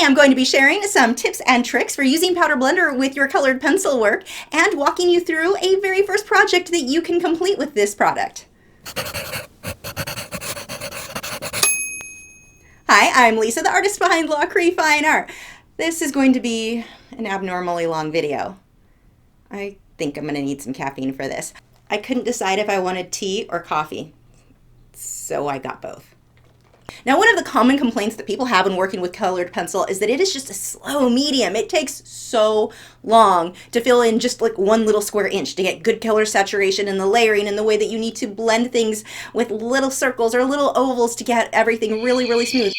am going to be sharing some tips and tricks for using Powder Blender with your colored pencil work and walking you through a very first project that you can complete with this product. Hi, I'm Lisa, the artist behind Lachri Fine Art. This is going to be an abnormally long video. I think I'm going to need some caffeine for this. I couldn't decide if I wanted tea or coffee, so I got both. Now, one of the common complaints that people have when working with colored pencil is that it is just a slow medium. It takes so long to fill in just like one little square inch to get good color saturation and the layering and the way that you need to blend things with little circles or little ovals to get everything really, really smooth.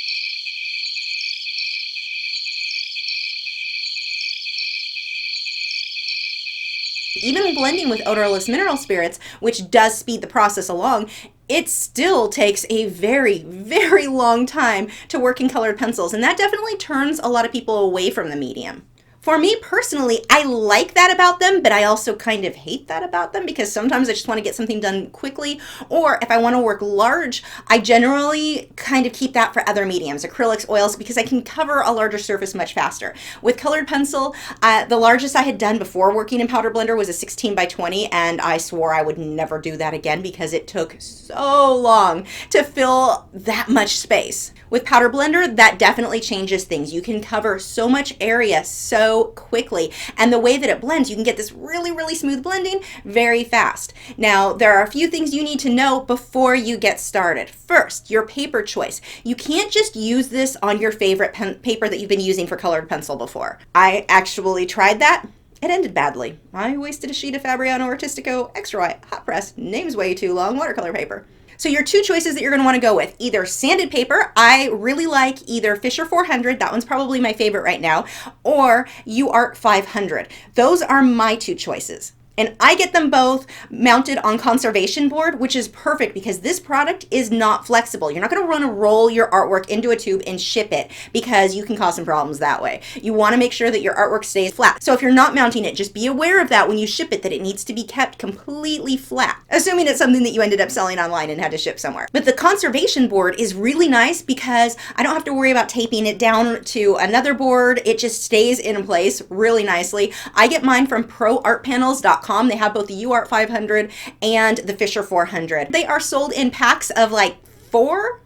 Even blending with odorless mineral spirits, which does speed the process along, it still takes a very, very long time to work in colored pencils, and that definitely turns a lot of people away from the medium. For me personally, I like that about them, but I also kind of hate that about them because sometimes I just want to get something done quickly, or if I want to work large, I generally kind of keep that for other mediums, acrylics, oils, because I can cover a larger surface much faster. With colored pencil, the largest I had done before working in Powder Blender was a 16 by 20, and I swore I would never do that again because it took so long to fill that much space. With Powder Blender, that definitely changes things. You can cover so much area so quickly, and the way that it blends, you can get this really, really smooth blending very fast. Now, there are a few things you need to know before you get started. First, your paper choice. You can't just use this on your favorite paper that you've been using for colored pencil before. I actually tried that. It ended badly. I wasted a sheet of Fabriano Artistico Extra White Hot Press, name's way too long, watercolor paper. So your two choices that you're going to want to go with, either sanded paper, I really like either Fisher400, that one's probably my favorite right now, or UArt500. Those are my two choices. And I get them both mounted on conservation board, which is perfect because this product is not flexible. You're not going to want to roll your artwork into a tube and ship it because you can cause some problems that way. You want to make sure that your artwork stays flat. So if you're not mounting it, just be aware of that when you ship it, that it needs to be kept completely flat, assuming it's something that you ended up selling online and had to ship somewhere. But the conservation board is really nice because I don't have to worry about taping it down to another board. It just stays in place really nicely. I get mine from proartpanels.com. They have both the UArt500 and the Fisher400. They are sold in packs of like 4,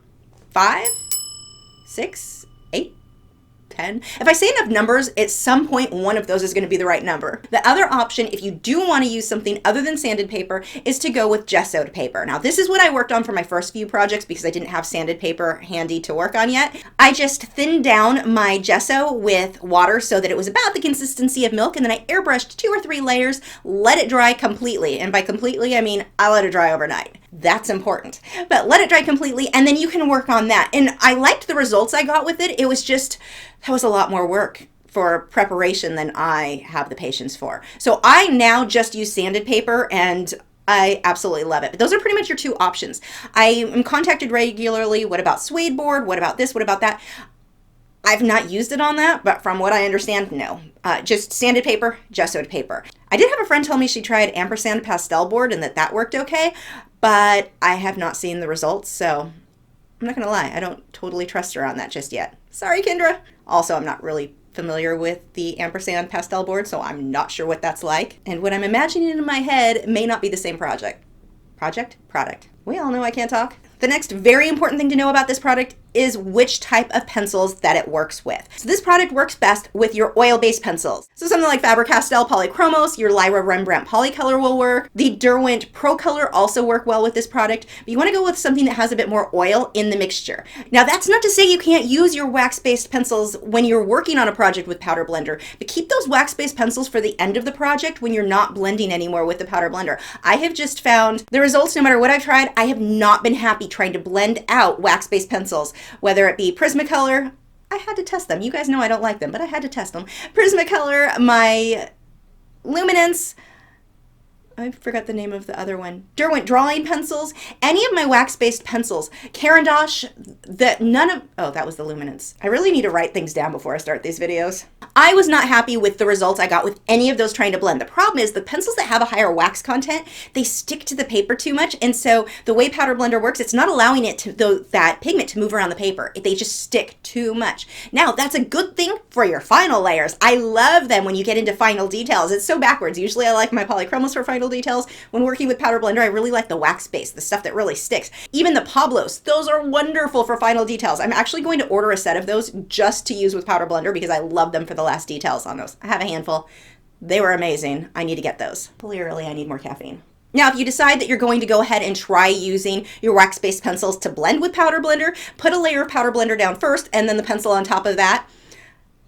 5, 6, 8, 10. If I say enough numbers, at some point one of those is going to be the right number. The other option, if you do want to use something other than sanded paper, is to go with gessoed paper. Now, this is what I worked on for my first few projects because I didn't have sanded paper handy to work on yet. I just thinned down my gesso with water so that it was about the consistency of milk, and then I airbrushed 2 or 3 layers, let it dry completely. And by completely, I mean I let it dry overnight. That's important. But let it dry completely, and then you can work on that. And I liked the results I got with it. It was just, that was a lot more work for preparation than I have the patience for. So I now just use sanded paper, and I absolutely love it. But those are pretty much your two options. I am contacted regularly, what about suede board? What about this? What about that? I've not used it on that, but from what I understand, no. Just sanded paper, gessoed paper. I did have a friend tell me she tried ampersand pastel board and that worked okay, but I have not seen the results, so I'm not gonna lie, I don't totally trust her on that just yet. Sorry, Kendra. Also, I'm not really familiar with the ampersand pastel board, so I'm not sure what that's like. And what I'm imagining in my head may not be the same project. Product. We all know I can't talk. The next very important thing to know about this product is which type of pencils that it works with. So this product works best with your oil-based pencils. So something like Faber-Castell Polychromos, your Lyra Rembrandt Polycolor will work. The Derwent Pro Color also work well with this product, but you want to go with something that has a bit more oil in the mixture. Now, that's not to say you can't use your wax-based pencils when you're working on a project with Powder Blender, but keep those wax-based pencils for the end of the project when you're not blending anymore with the Powder Blender. I have just found the results, no matter what I've tried, I have not been happy trying to blend out wax-based pencils. Whether it be Prismacolor, I had to test them. You guys know I don't like them, but I had to test them. Prismacolor, my Luminance, I forgot the name of the other one. Derwent drawing pencils, any of my wax-based pencils. Caran d'Ache, that was the Luminance. I really need to write things down before I start these videos. I was not happy with the results I got with any of those trying to blend. The problem is the pencils that have a higher wax content, they stick to the paper too much. And so the way Powder Blender works, it's not allowing it to that pigment to move around the paper. They just stick too much. Now, that's a good thing for your final layers. I love them when you get into final details. It's so backwards. Usually I like my polychromos for final details. When working with Powder Blender, I really like the wax base, the stuff that really sticks. Even the Pablos, those are wonderful for final details. I'm actually going to order a set of those just to use with Powder Blender because I love them for the last details on those. I have a handful. They were amazing. I need to get those. Clearly, I need more caffeine. Now, if you decide that you're going to go ahead and try using your wax-based pencils to blend with Powder Blender, put a layer of Powder Blender down first and then the pencil on top of that.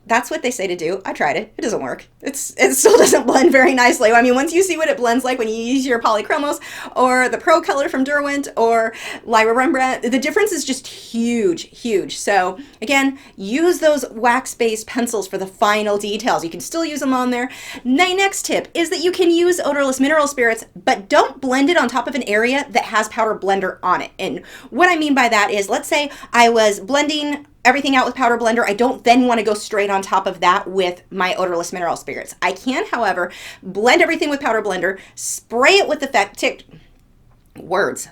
That's what they say to do. I tried it. It doesn't work. It still doesn't blend very nicely. I mean, once you see what it blends like when you use your polychromos or the Pro Color from Derwent or Lyra Rembrandt, the difference is just huge, huge. So again, use those wax-based pencils for the final details. You can still use them on there. My next tip is that you can use odorless mineral spirits, but don't blend it on top of an area that has Powder Blender on it. And what I mean by that is, let's say I was blending everything out with Powder Blender. I don't then want to go straight on top of that with my odorless mineral spirits. I can, however, blend everything with Powder Blender, spray it with the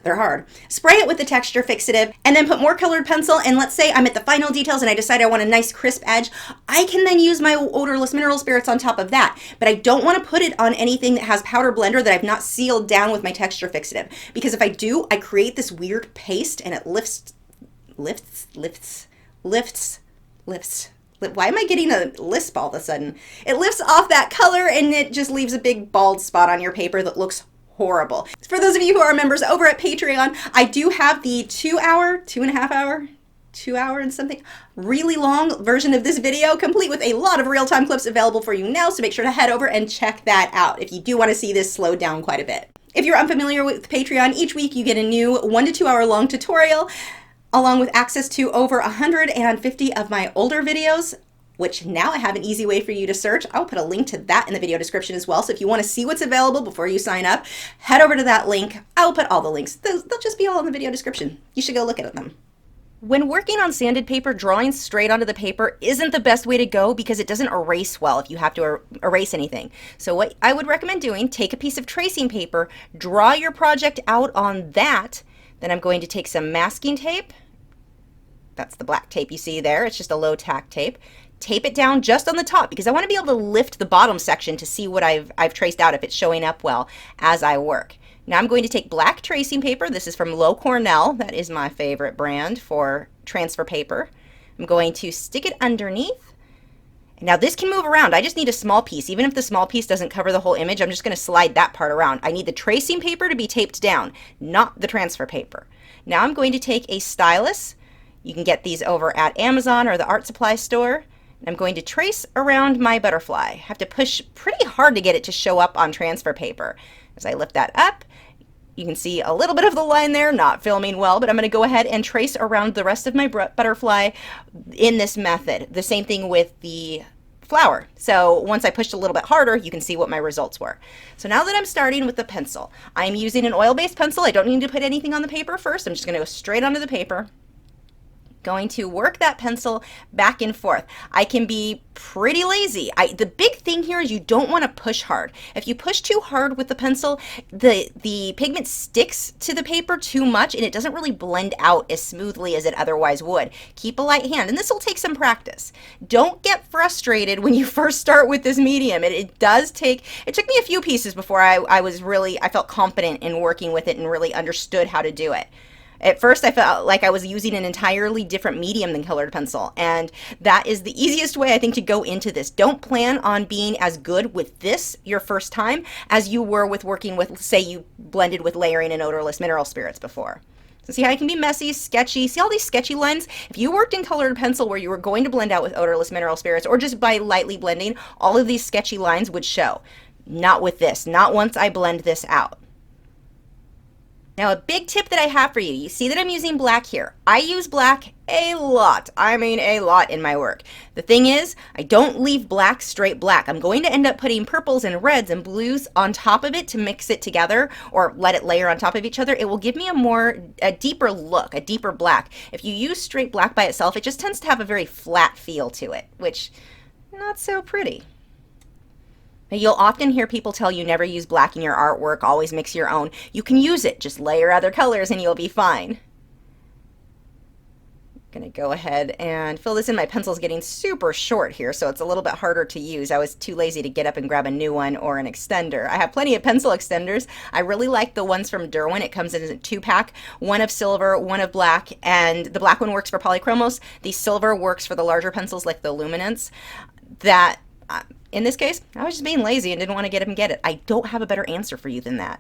they're hard. Spray it with the texture fixative and then put more colored pencil. And let's say I'm at the final details and I decide I want a nice crisp edge. I can then use my odorless mineral spirits on top of that. But I don't want to put it on anything that has Powder Blender that I've not sealed down with my texture fixative. Because if I do, I create this weird paste and it lifts. Why am I getting a lisp all of a sudden? It lifts off that color and it just leaves a big bald spot on your paper that looks horrible. For those of you who are members over at Patreon, I do have the 2 hour and something, really long version of this video, complete with a lot of real-time clips available for you now, so make sure to head over and check that out if you do want to see this slowed down quite a bit. If you're unfamiliar with Patreon, each week you get a new 1 to 2 hour long tutorial, along with access to over 150 of my older videos, which now I have an easy way for you to search. I'll put a link to that in the video description as well. So if you want to see what's available before you sign up, head over to that link. I'll put all the links. They'll just be all in the video description. You should go look at them. When working on sanded paper, drawing straight onto the paper isn't the best way to go because it doesn't erase well if you have to erase anything. So what I would recommend doing, take a piece of tracing paper, draw your project out on that. Then I'm going to take some masking tape. That's the black tape you see there. It's just a low tack tape. Tape it down just on the top because I want to be able to lift the bottom section to see what I've traced out if it's showing up well as I work. Now I'm going to take black tracing paper. This is from Low Cornell. That is my favorite brand for transfer paper. I'm going to stick it underneath. Now this can move around. I just need a small piece. Even if the small piece doesn't cover the whole image, I'm just going to slide that part around. I need the tracing paper to be taped down, not the transfer paper. Now I'm going to take a stylus. You can get these over at Amazon or the art supply store. I'm going to trace around my butterfly. I have to push pretty hard to get it to show up on transfer paper. As I lift that up, you can see a little bit of the line there, not filming well, but I'm going to go ahead and trace around the rest of my butterfly in this method. The same thing with the flower. So once I pushed a little bit harder, you can see what my results were. So now that I'm starting with the pencil, I'm using an oil-based pencil. I don't need to put anything on the paper first. I'm just going to go straight onto the paper. Going to work that pencil back and forth. I can be pretty lazy. The big thing here is you don't want to push hard. If you push too hard with the pencil, the pigment sticks to the paper too much and it doesn't really blend out as smoothly as it otherwise would. Keep a light hand, and this will take some practice. Don't get frustrated when you first start with this medium. It took me a few pieces before I felt confident in working with it and really understood how to do it. At first, I felt like I was using an entirely different medium than colored pencil, and that is the easiest way, I think, to go into this. Don't plan on being as good with this your first time as you were with working with, say, you blended with layering and odorless mineral spirits before. So see how it can be messy, sketchy. See all these sketchy lines? If you worked in colored pencil where you were going to blend out with odorless mineral spirits or just by lightly blending, all of these sketchy lines would show. Not with this, not once I blend this out. Now a big tip that I have for you, you see that I'm using black here. I use black a lot. I mean a lot in my work. The thing is, I don't leave black straight black. I'm going to end up putting purples and reds and blues on top of it to mix it together or let it layer on top of each other. It will give me a deeper look, a deeper black. If you use straight black by itself, it just tends to have a very flat feel to it, which not so pretty. You'll often hear people tell you never use black in your artwork, always mix your own. You can use it, just layer other colors and you'll be fine. Gonna go ahead and fill this in. My pencil's getting super short here, so it's a little bit harder to use. I was too lazy to get up and grab a new one or an extender. I have plenty of pencil extenders. I really like the ones from Derwent. It comes in a 2-pack, one of silver, one of black, and the black one works for polychromos. The silver works for the larger pencils like the Luminance. That, in this case, I was just being lazy and didn't want to get up and get it. I don't have a better answer for you than that.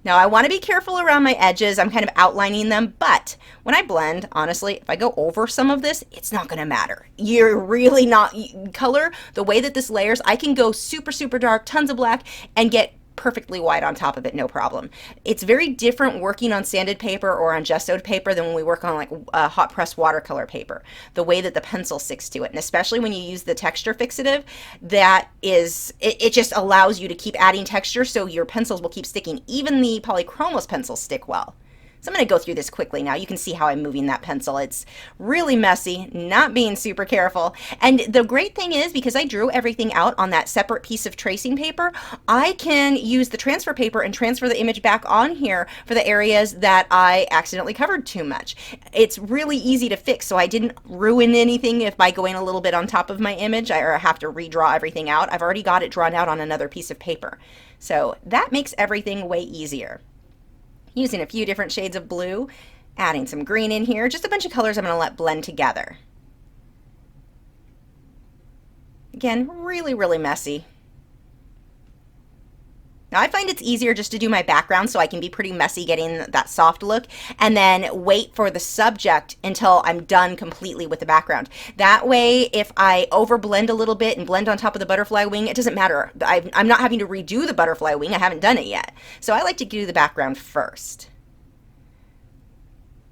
Now I want to be careful around my edges. I'm kind of outlining them, but when I blend, honestly, if I go over some of this, it's not going to matter. You're really not color. The way that this layers, I can go super, super dark, tons of black, and get perfectly white on top of it, no problem. It's very different working on sanded paper or on gessoed paper than when we work on like hot pressed watercolor paper. The way that the pencil sticks to it, and especially when you use the texture fixative, that is, it just allows you to keep adding texture so your pencils will keep sticking. Even the polychromos pencils stick well. So I'm going to go through this quickly now. You can see how I'm moving that pencil. It's really messy, not being super careful. And the great thing is, because I drew everything out on that separate piece of tracing paper, I can use the transfer paper and transfer the image back on here for the areas that I accidentally covered too much. It's really easy to fix, so I didn't ruin anything if by going a little bit on top of my image or I have to redraw everything out. I've already got it drawn out on another piece of paper. So that makes everything way easier. Using a few different shades of blue, adding some green in here, just a bunch of colors I'm going to let blend together. Again, really, really messy. Now I find it's easier just to do my background so I can be pretty messy getting that soft look and then wait for the subject until I'm done completely with the background. That way, if I overblend a little bit and blend on top of the butterfly wing, it doesn't matter. I'm not having to redo the butterfly wing. I haven't done it yet. So I like to do the background first.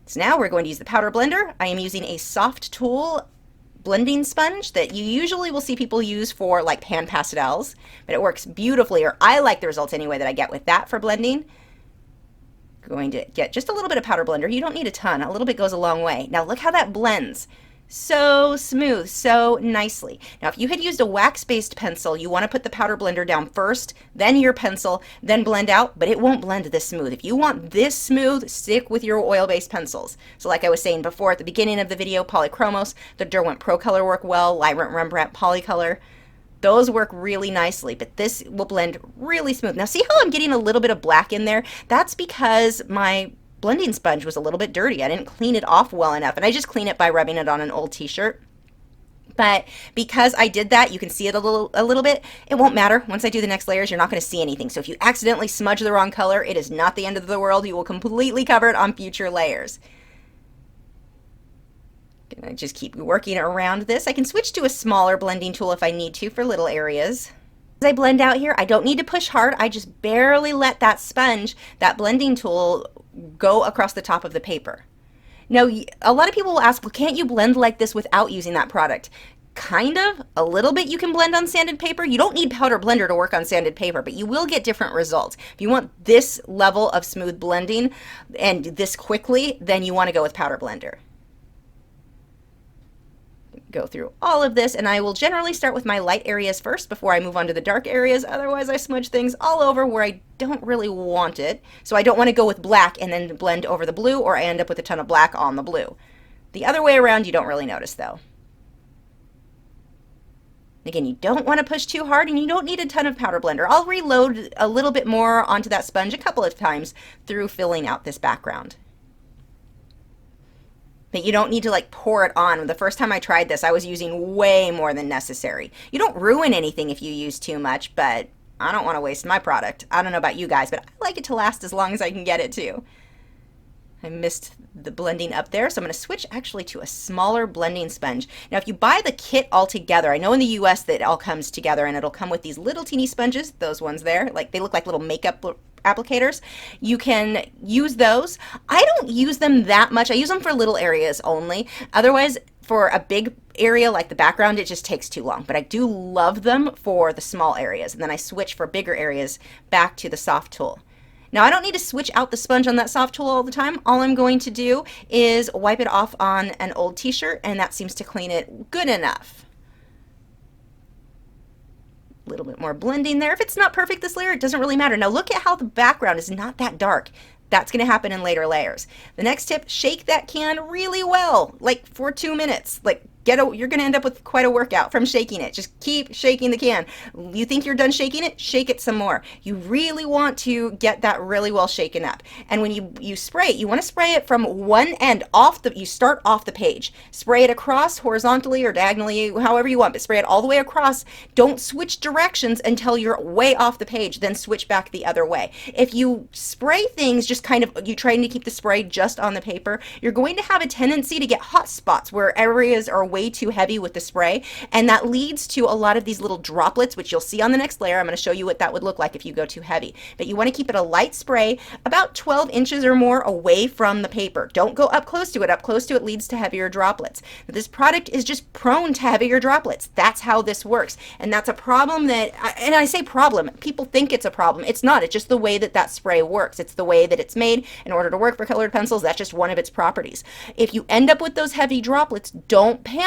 So now we're going to use the powder blender. I am using a soft tool blending sponge that you usually will see people use for like pan pastels, but it works beautifully, or I like the results anyway that I get with that for blending. Going to get just a little bit of powder blender. You don't need a ton. A little bit goes a long way. Now look how that blends. So smooth, so nicely. Now if you had used a wax-based pencil, you want to put the powder blender down first, then your pencil, then blend out, but it won't blend this smooth. If you want this smooth, stick with your oil-based pencils. So like I was saying before at the beginning of the video, polychromos, the Derwent Pro Color work well, Librant Rembrandt Polycolor, those work really nicely, but this will blend really smooth. Now see how I'm getting a little bit of black in there? That's because my blending sponge was a little bit dirty. I didn't clean it off well enough, and I just clean it by rubbing it on an old t-shirt. But because I did that, you can see it a little bit. It won't matter. Once I do the next layers, you're not going to see anything. So if you accidentally smudge the wrong color, it is not the end of the world. You will completely cover it on future layers. Gonna just keep working around this. I can switch to a smaller blending tool if I need to for little areas. As I blend out here, I don't need to push hard. I just barely let that sponge, that blending tool, go across the top of the paper. Now, a lot of people will ask, well, can't you blend like this without using that product? Kind of. A little bit you can blend on sanded paper. You don't need powder blender to work on sanded paper, but you will get different results. If you want this level of smooth blending and this quickly, then you want to go with powder blender. Go through all of this, and I will generally start with my light areas first before I move on to the dark areas. Otherwise I smudge things all over where I don't really want it. So I don't want to go with black and then blend over the blue, or I end up with a ton of black on the blue. The other way around you don't really notice though. Again, you don't want to push too hard, and you don't need a ton of powder blender. I'll reload a little bit more onto that sponge a couple of times through filling out this background. But you don't need to like pour it on. The first time I tried this, I was using way more than necessary. You don't ruin anything if you use too much, but I don't want to waste my product. I don't know about you guys, but I like it to last as long as I can get it to. I missed the blending up there, so I'm going to switch actually to a smaller blending sponge. Now if you buy the kit all together, I know in the US that it all comes together and it'll come with these little teeny sponges, those ones there, like they look like little makeup applicators. You can use those. I don't use them that much. I use them for little areas only. Otherwise, for a big area like the background, it just takes too long. But I do love them for the small areas. And then I switch for bigger areas back to the soft tool. Now I don't need to switch out the sponge on that soft tool all the time. All I'm going to do is wipe it off on an old t-shirt, and that seems to clean it good enough. A little bit more blending there. If it's not perfect, this layer, it doesn't really matter. Now look at how the background is not that dark. That's going to happen in later layers. The next tip, shake that can really well, like for 2 minutes. Like you're going to end up with quite a workout from shaking it. Just keep shaking the can. You think you're done shaking it? Shake it some more. You really want to get that really well shaken up. And when you spray it, you want to spray it from one end you start off the page. Spray it across horizontally or diagonally, however you want, but spray it all the way across. Don't switch directions until you're way off the page, then switch back the other way. If you spray things just kind of, you trying to keep the spray just on the paper, you're going to have a tendency to get hot spots where areas are way too heavy with the spray, and that leads to a lot of these little droplets, which you'll see on the next layer. I'm going to show you what that would look like if you go too heavy. But you want to keep it a light spray, about 12 inches or more away from the paper. Don't go up close to it. Up close to it leads to heavier droplets. This product is just prone to heavier droplets. That's how this works, and that's a problem and I say problem, people think it's a problem. It's not. It's just the way that spray works. It's the way that it's made in order to work for colored pencils. That's just one of its properties. If you end up with those heavy droplets, don't panic.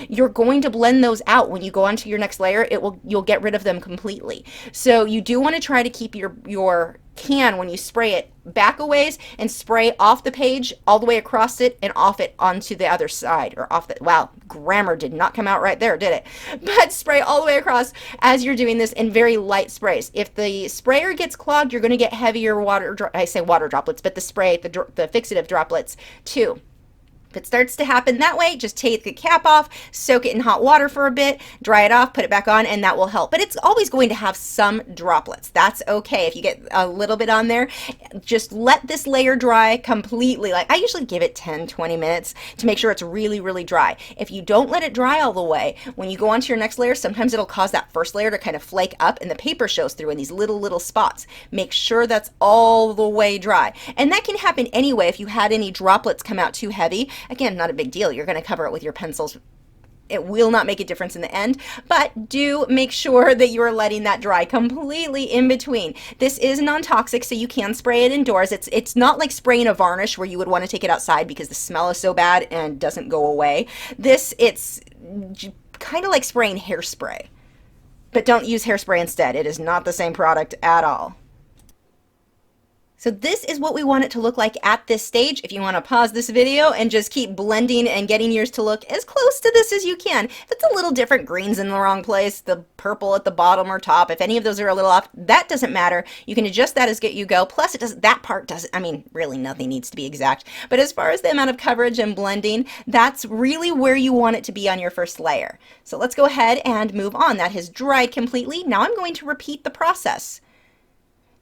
You're going to blend those out when you go on to your next layer. You'll get rid of them completely. So you do want to try to keep your can, when you spray it, back a ways and spray off the page all the way across it and off it onto the other side, or off the, wow, grammar did not come out right there, did it? But spray all the way across as you're doing this in very light sprays. If the sprayer gets clogged, you're going to get heavier water droplets, but the fixative droplets too. If it starts to happen that way, just take the cap off, soak it in hot water for a bit, dry it off, put it back on, and that will help. But it's always going to have some droplets. That's okay. If you get a little bit on there, just let this layer dry completely. Like I usually give it 10, 20 minutes to make sure it's really, really dry. If you don't let it dry all the way, when you go on to your next layer, sometimes it'll cause that first layer to kind of flake up and the paper shows through in these little spots. Make sure that's all the way dry. And that can happen anyway if you had any droplets come out too heavy. Again, not a big deal. You're going to cover it with your pencils. It will not make a difference in the end, but do make sure that you're letting that dry completely in between. This is non-toxic, so you can spray it indoors. It's not like spraying a varnish where you would want to take it outside because the smell is so bad and doesn't go away. It's kind of like spraying hairspray, but don't use hairspray instead. It is not the same product at all. So this is what we want it to look like at this stage. If you want to pause this video and just keep blending and getting yours to look as close to this as you can. If it's a little different, green's in the wrong place, the purple at the bottom or top, if any of those are a little off, that doesn't matter. You can adjust that as you go. Plus that part doesn't, I mean, really nothing needs to be exact. But as far as the amount of coverage and blending, that's really where you want it to be on your first layer. So let's go ahead and move on. That has dried completely. Now I'm going to repeat the process.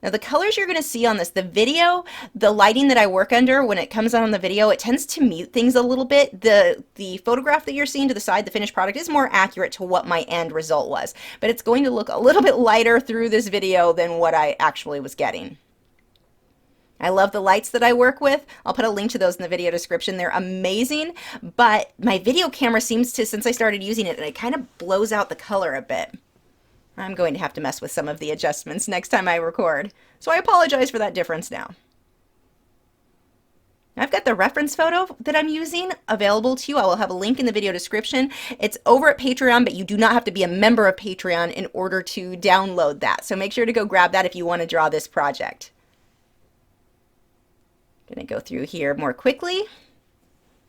Now the colors you're going to see on this, the video, the lighting that I work under, when it comes out on the video, it tends to mute things a little bit. The photograph that you're seeing to the side, the finished product, is more accurate to what my end result was. But it's going to look a little bit lighter through this video than what I actually was getting. I love the lights that I work with. I'll put a link to those in the video description. They're amazing, but my video camera seems to, since I started using it, it kind of blows out the color a bit. I'm going to have to mess with some of the adjustments next time I record, so I apologize for that difference now. I've got the reference photo that I'm using available to you. I will have a link in the video description. It's over at Patreon, but you do not have to be a member of Patreon in order to download that. So make sure to go grab that if you want to draw this project. I'm going to go through here more quickly.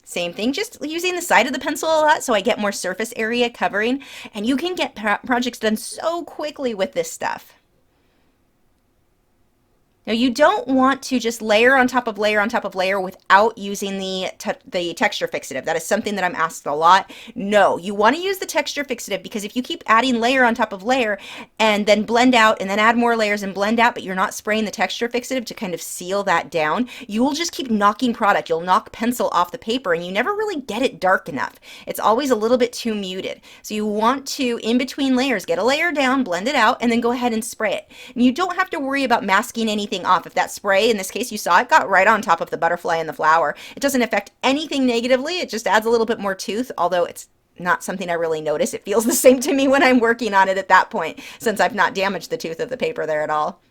Same thing, just using the side of the pencil a lot so I get more surface area covering, and you can get projects done so quickly with this stuff. Now you don't want to just layer on top of layer on top of layer without using the texture fixative. That is something that I'm asked a lot. No, you want to use the texture fixative because if you keep adding layer on top of layer and then blend out and then add more layers and blend out, but you're not spraying the texture fixative to kind of seal that down, you will just keep knocking product. You'll knock pencil off the paper and you never really get it dark enough. It's always a little bit too muted. So you want to, in between layers, get a layer down, blend it out, and then go ahead and spray it. And you don't have to worry about masking anything off. If that spray, in this case you saw it, got right on top of the butterfly and the flower, it doesn't affect anything negatively. It just adds a little bit more tooth, although it's not something I really notice. It feels the same to me when I'm working on it at that point, since I've not damaged the tooth of the paper there at all.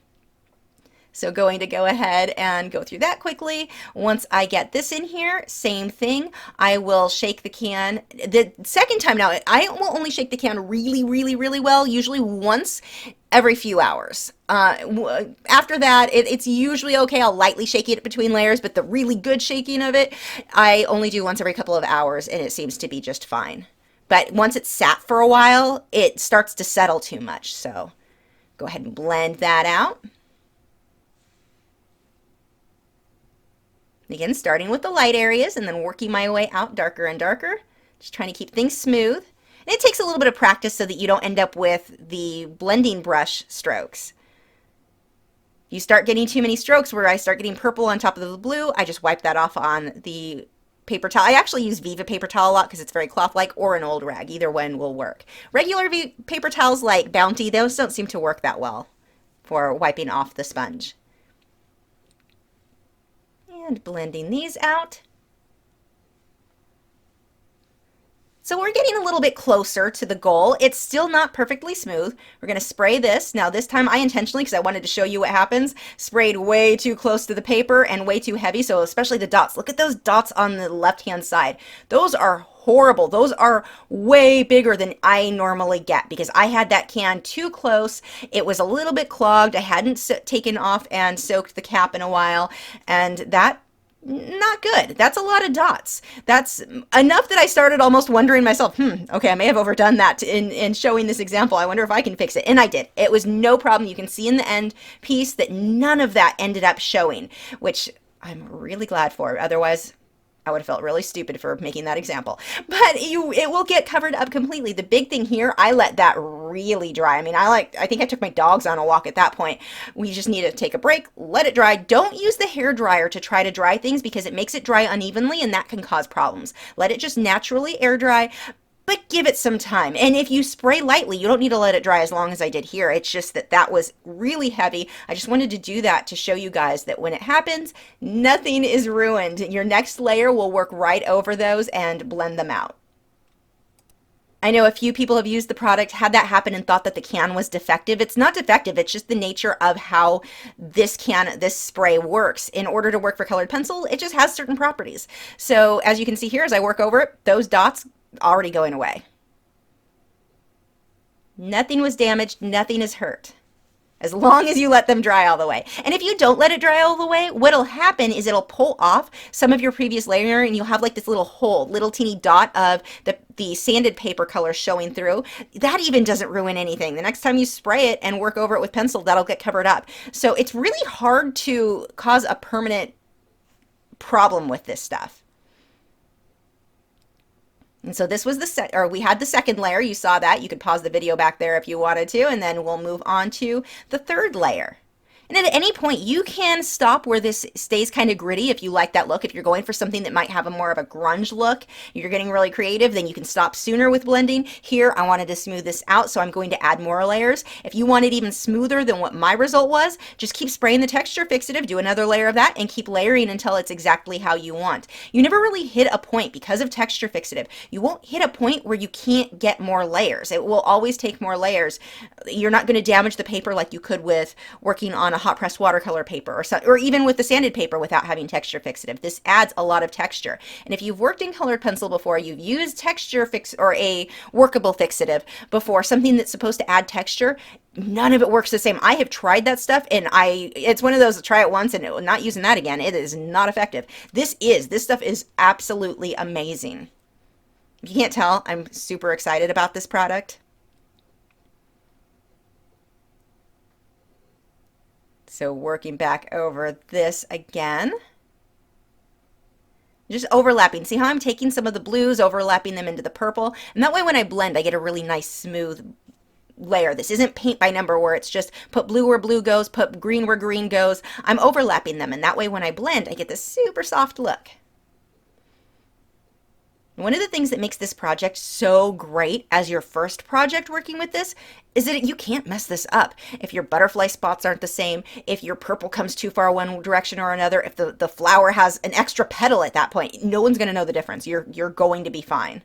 So going to go ahead and go through that quickly. Once I get this in here, same thing. I will shake the can. The second time now, I will only shake the can really, really, really well, usually once every few hours. After that, it's usually okay. I'll lightly shake it between layers, but the really good shaking of it, I only do once every couple of hours, and it seems to be just fine. But once it's sat for a while, it starts to settle too much. So go ahead and blend that out. Again, starting with the light areas and then working my way out darker and darker. Just trying to keep things smooth. And it takes a little bit of practice so that you don't end up with the blending brush strokes. You start getting too many strokes where I start getting purple on top of the blue, I just wipe that off on the paper towel. I actually use Viva paper towel a lot because it's very cloth-like, or an old rag. Either one will work. Regular paper towels like Bounty, those don't seem to work that well for wiping off the sponge. And blending these out. So we're getting a little bit closer to the goal. It's still not perfectly smooth. We're going to spray this. Now this time I intentionally, because I wanted to show you what happens, sprayed way too close to the paper and way too heavy. So especially the dots. Look at those dots on the left-hand side. Those are horrible. Those are way bigger than I normally get because I had that can too close. It was a little bit clogged. I hadn't taken off and soaked the cap in a while, and that not good. That's a lot of dots. That's enough that I started almost wondering myself, okay, I may have overdone that in showing this example. I wonder if I can fix it. And I did. It was no problem. You can see in the end piece that none of that ended up showing, which I'm really glad for. Otherwise, I would have felt really stupid for making that example. But it will get covered up completely. The big thing here, I let that really dry. I mean, I think I took my dogs on a walk at that point. We just need to take a break, let it dry. Don't use the hair dryer to try to dry things because it makes it dry unevenly and that can cause problems. Let it just naturally air dry. But give it some time. And if you spray lightly, you don't need to let it dry as long as I did here. It's just that that was really heavy. I just wanted to do that to show you guys that when it happens, nothing is ruined. Your next layer will work right over those and blend them out. I know a few people have used the product, had that happen and thought that the can was defective. It's not defective, it's just the nature of how this spray works. In order to work for colored pencil, it just has certain properties. So as you can see here, as I work over it, those dots already going away. Nothing was damaged, nothing is hurt. As long as you let them dry all the way. And if you don't let it dry all the way, what'll happen is it'll pull off some of your previous layer and you'll have like this little hole, little teeny dot of the sanded paper color showing through. That even doesn't ruin anything. The next time you spray it and work over it with pencil, that'll get covered up. So it's really hard to cause a permanent problem with this stuff. And so this was we had the second layer. You saw that. You could pause the video back there if you wanted to, and then we'll move on to the third layer. And at any point, you can stop where this stays kind of gritty if you like that look. If you're going for something that might have a more of a grunge look, you're getting really creative, then you can stop sooner with blending. Here, I wanted to smooth this out, so I'm going to add more layers. If you want it even smoother than what my result was, just keep spraying the texture fixative, do another layer of that, and keep layering until it's exactly how you want. You never really hit a point because of texture fixative. You won't hit a point where you can't get more layers. It will always take more layers. You're not going to damage the paper like you could with working on a hot pressed watercolor paper or even with the sanded paper without having texture fixative. This adds a lot of texture. And if you've worked in colored pencil before, you've used texture fix or a workable fixative before, something that's supposed to add texture, none of it works the same. I have tried that stuff and it's one of those, try it once and not using that again. It is not effective. This stuff is absolutely amazing. If you can't tell, I'm super excited about this product. So working back over this again, just overlapping. See how I'm taking some of the blues, overlapping them into the purple, and that way when I blend, I get a really nice smooth layer. This isn't paint by number where it's just put blue where blue goes, put green where green goes. I'm overlapping them, and that way when I blend, I get this super soft look. One of the things that makes this project so great as your first project working with this is that you can't mess this up. If your butterfly spots aren't the same, if your purple comes too far one direction or another, if the flower has an extra petal at that point, no one's going to know the difference. You're going to be fine.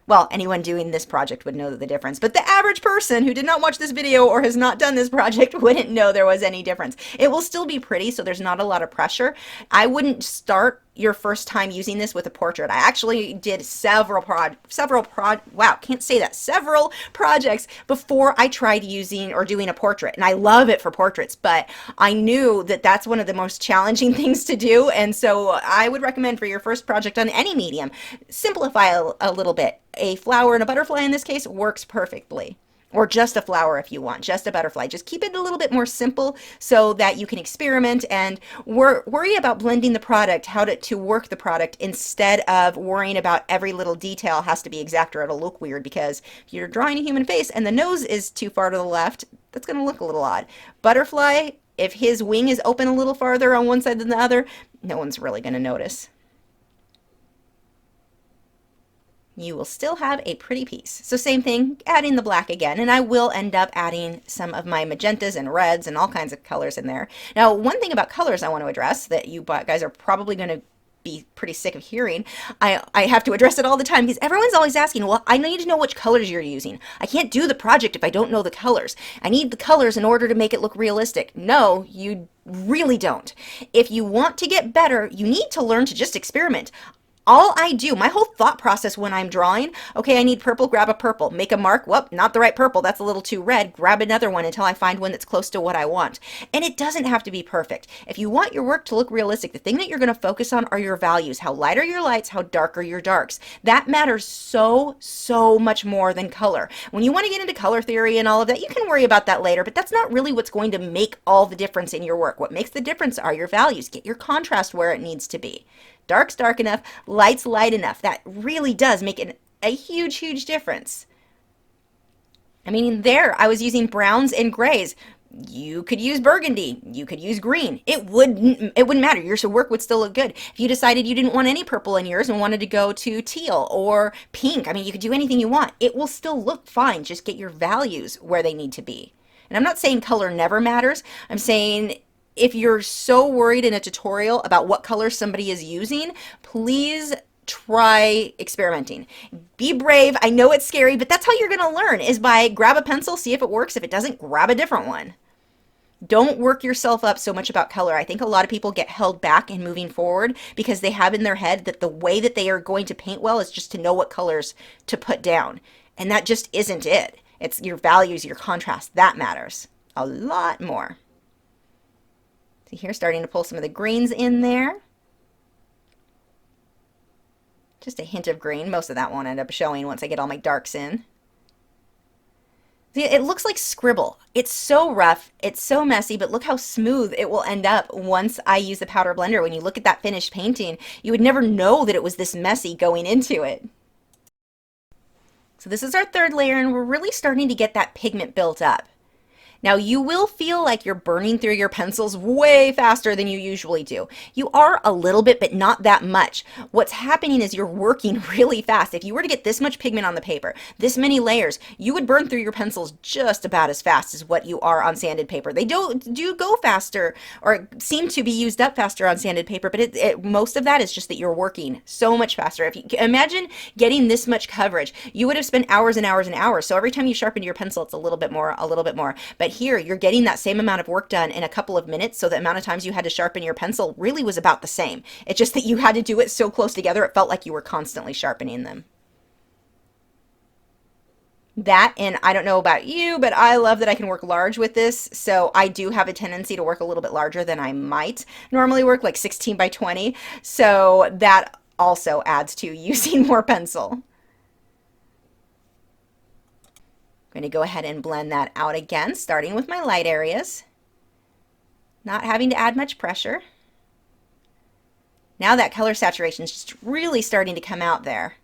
Well, anyone doing this project would know the difference, but the average person who did not watch this video or has not done this project wouldn't know there was any difference. It will still be pretty, so there's not a lot of pressure. I wouldn't start your first time using this with a portrait. I actually did several projects before I tried using or doing a portrait, and I love it for portraits, but I knew that that's one of the most challenging things to do, and so I would recommend for your first project on any medium, simplify a little bit. A flower and a butterfly in this case works perfectly. Or just a flower if you want, just a butterfly. Just keep it a little bit more simple so that you can experiment and worry about blending the product, how to work the product, instead of worrying about every little detail has to be exact or it'll look weird, because if you're drawing a human face and the nose is too far to the left, that's going to look a little odd. Butterfly, if his wing is open a little farther on one side than the other, no one's really going to notice. You will still have a pretty piece. So same thing, adding the black again, and I will end up adding some of my magentas and reds and all kinds of colors in there. Now, one thing about colors I want to address that you guys are probably going to be pretty sick of hearing, I have to address it all the time because everyone's always asking, well, I need to know which colors you're using. I can't do the project if I don't know the colors. I need the colors in order to make it look realistic. No, you really don't. If you want to get better, you need to learn to just experiment. All I do, my whole thought process when I'm drawing, okay, I need purple, grab a purple, make a mark, whoop, not the right purple, that's a little too red, grab another one until I find one that's close to what I want. And it doesn't have to be perfect. If you want your work to look realistic, the thing that you're going to focus on are your values. How light are your lights, how dark are your darks. That matters so much more than color. When you want to get into color theory and all of that, you can worry about that later, but that's not really what's going to make all the difference in your work. What makes the difference are your values. Get your contrast where it needs to be. Dark's dark enough, light's light enough. That really does make a huge difference. I mean, there I was using browns and grays. You could use burgundy. You could use green. It wouldn't matter. Your work would still look good. If you decided you didn't want any purple in yours and wanted to go to teal or pink, I mean, you could do anything you want. It will still look fine. Just get your values where they need to be. And I'm not saying color never matters. I'm saying if you're so worried in a tutorial about what color somebody is using, please try experimenting. Be brave. I know it's scary, but that's how you're going to learn, is by grab a pencil, see if it works. If it doesn't, grab a different one. Don't work yourself up so much about color. I think a lot of people get held back in moving forward because they have in their head that the way that they are going to paint well is just to know what colors to put down. And that just isn't it. It's your values, your contrast. That matters a lot more. Here, starting to pull some of the greens in there. Just a hint of green. Most of that won't end up showing once I get all my darks in. See, it looks like scribble. It's so rough, it's so messy, but look how smooth it will end up once I use the powder blender. When you look at that finished painting, you would never know that it was this messy going into it. So this is our third layer, and we're really starting to get that pigment built up. Now, you will feel like you're burning through your pencils way faster than you usually do. You are a little bit, but not that much. What's happening is you're working really fast. If you were to get this much pigment on the paper, this many layers, you would burn through your pencils just about as fast as what you are on sanded paper. They do go faster, or seem to be used up faster on sanded paper, but most of that is just that you're working so much faster. If you imagine getting this much coverage, you would have spent hours and hours and hours. So every time you sharpen your pencil, it's a little bit more, a little bit more. But here, you're getting that same amount of work done in a couple of minutes, so the amount of times you had to sharpen your pencil really was about the same. It's just that you had to do it so close together, it felt like you were constantly sharpening them. That, and I don't know about you, but I love that I can work large with this, so I do have a tendency to work a little bit larger than I might normally work, like 16 by 20, so that also adds to using more pencil. I'm going to go ahead and blend that out again, starting with my light areas, not having to add much pressure. Now that color saturation is just really starting to come out there.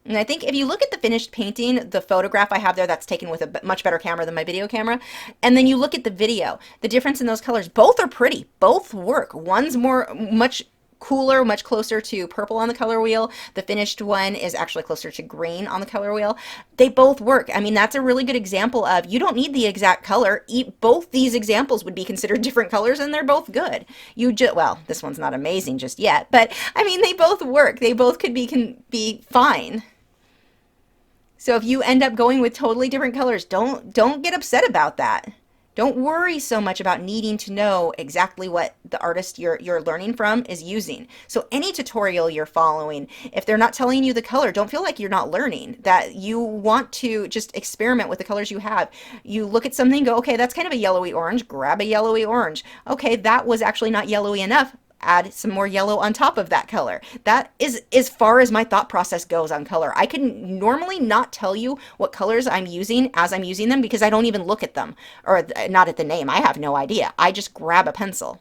And I think if you look at the finished painting, the photograph I have there, that's taken with a much better camera than my video camera, and then you look at the video, the difference in those colors, both are pretty, both work. One's much cooler, much closer to purple on the color wheel. The finished one is actually closer to green on the color wheel. They both work. I mean, that's a really good example of you don't need the exact color. Both these examples would be considered different colors and they're both good. You just, well, this one's not amazing just yet, but I mean, they both work. They both could be, can be fine. So if you end up going with totally different colors, don't get upset about that. Don't worry so much about needing to know exactly what the artist you're learning from is using. So any tutorial you're following, if they're not telling you the color, don't feel like you're not learning, that you want to just experiment with the colors you have. You look at something, go, okay, that's kind of a yellowy orange, grab a yellowy orange. Okay, that was actually not yellowy enough. Add some more yellow on top of that color. That is as far as my thought process goes on color. I can normally not tell you what colors I'm using as I'm using them because I don't even look at them, or not at the name. I have no idea. I just grab a pencil.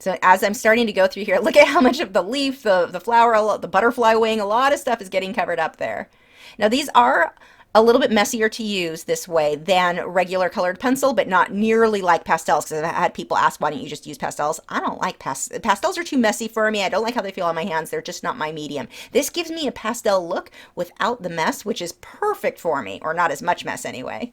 So as I'm starting to go through here, look at how much of the leaf, the flower, the butterfly wing, a lot of stuff is getting covered up there. Now these are a little bit messier to use this way than regular colored pencil, but not nearly like pastels, because I've had people ask, why don't you just use pastels? I don't like pastels. Pastels are too messy for me. I don't like how they feel on my hands. They're just not my medium. This gives me a pastel look without the mess, which is perfect for me, or not as much mess anyway.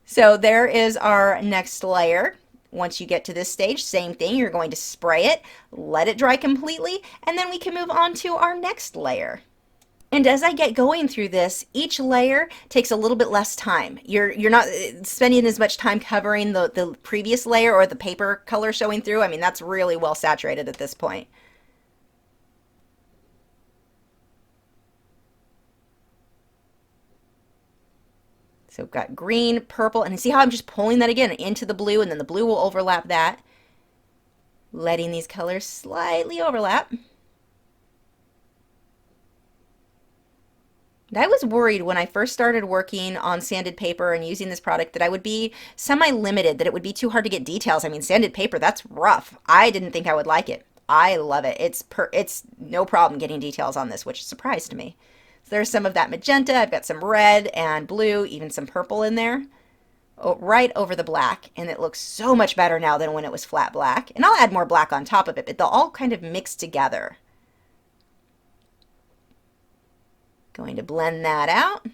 So there is our next layer. Once you get to this stage, same thing, you're going to spray it, let it dry completely, and then we can move on to our next layer. And as I get going through this, each layer takes a little bit less time. You're not spending as much time covering the previous layer or the paper color showing through. I mean, that's really well saturated at this point. So we've got green, purple, and see how I'm just pulling that again into the blue, and then the blue will overlap that, letting these colors slightly overlap. And I was worried when I first started working on sanded paper and using this product that I would be semi-limited, that it would be too hard to get details. I mean, sanded paper, that's rough. I didn't think I would like it. I love it. It's no problem getting details on this, which surprised me. There's some of that magenta. I've got some red and blue, even some purple in there, right over the black. And it looks so much better now than when it was flat black. And I'll add more black on top of it, but they'll all kind of mix together. Going to blend that out.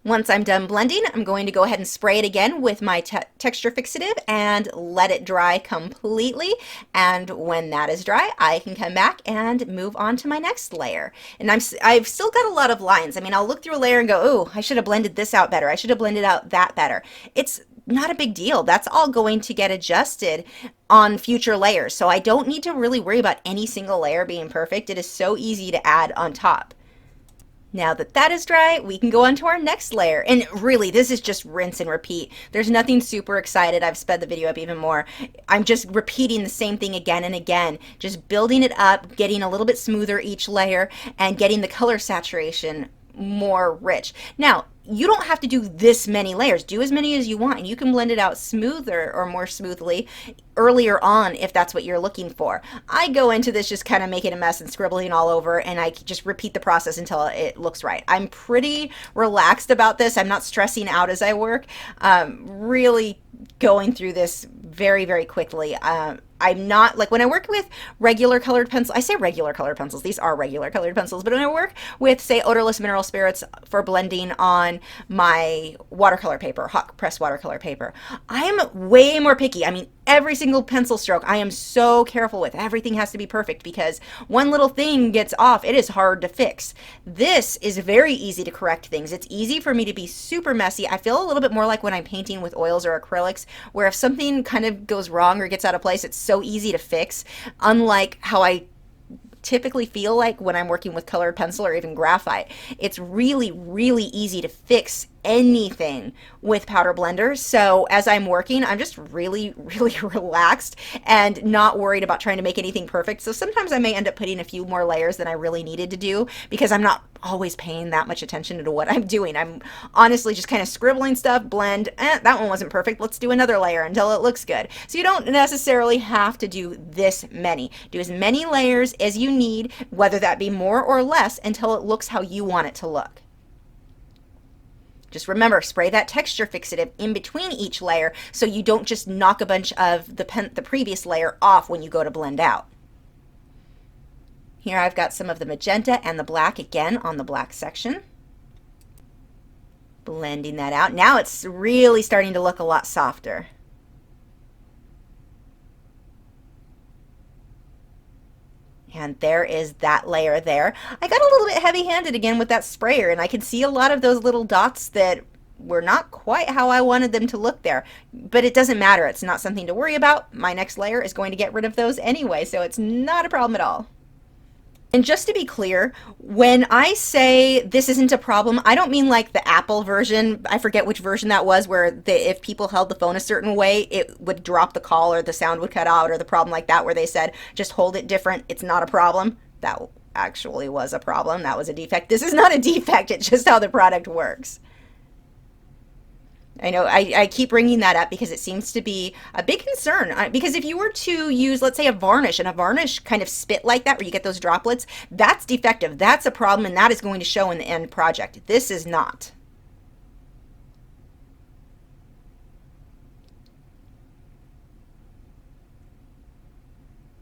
Once I'm done blending, I'm going to go ahead and spray it again with my texture fixative and let it dry completely. And when that is dry, I can come back and move on to my next layer. And I've still got a lot of lines. I mean, I'll look through a layer and go, oh, I should have blended this out better. I should have blended out that better. It's not a big deal. That's all going to get adjusted on future layers. So I don't need to really worry about any single layer being perfect. It is so easy to add on top. Now that that is dry, we can go on to our next layer. And really, this is just rinse and repeat. There's nothing super excited. I've sped the video up even more. I'm just repeating the same thing again and again, just building it up, getting a little bit smoother each layer, and getting the color saturation more rich. Now, you don't have to do this many layers. Do as many as you want, and you can blend it out smoother or more smoothly earlier on if that's what you're looking for. I go into this just kind of making a mess and scribbling all over, and I just repeat the process until it looks right. I'm pretty relaxed about this. I'm not stressing out as I work. Really going through this very, very quickly. I'm not, like when I work with regular colored pencils, I say regular colored pencils, these are regular colored pencils, but when I work with, say, odorless mineral spirits for blending on my watercolor paper, hot press watercolor paper, I am way more picky. I mean, every single pencil stroke I am so careful with. Everything has to be perfect because one little thing gets off, it is hard to fix. This is very easy to correct things. It's easy for me to be super messy. I feel a little bit more like when I'm painting with oils or acrylics, where if something kind of goes wrong or gets out of place, it's so easy to fix, unlike how I typically feel like when I'm working with colored pencil or even graphite. It's really, really easy to fix anything with powder blender. So as I'm working, I'm just really, really relaxed and not worried about trying to make anything perfect. So sometimes I may end up putting a few more layers than I really needed to do because I'm not always paying that much attention to what I'm doing. I'm honestly just kind of scribbling stuff, blend, that one wasn't perfect, let's do another layer until it looks good. So you don't necessarily have to do this many. Do as many layers as you need, whether that be more or less, until it looks how you want it to look. Just remember, spray that texture fixative in between each layer so you don't just knock a bunch of the previous layer off when you go to blend out. Here I've got some of the magenta and the black again on the black section. Blending that out. Now it's really starting to look a lot softer. And there is that layer there. I got a little bit heavy-handed again with that sprayer, and I could see a lot of those little dots that were not quite how I wanted them to look there. But it doesn't matter. It's not something to worry about. My next layer is going to get rid of those anyway, so it's not a problem at all. And just to be clear, when I say this isn't a problem, I don't mean like the Apple version. I forget which version that was, where if people held the phone a certain way, it would drop the call or the sound would cut out, or the problem like that where they said, just hold it different, it's not a problem. That actually was a problem. That was a defect. This is not a defect. It's just how the product works. I know I keep bringing that up because it seems to be a big concern. Because if you were to use, let's say, a varnish, and a varnish kind of spit like that, where you get those droplets, that's defective. That's a problem, and that is going to show in the end project. This is not.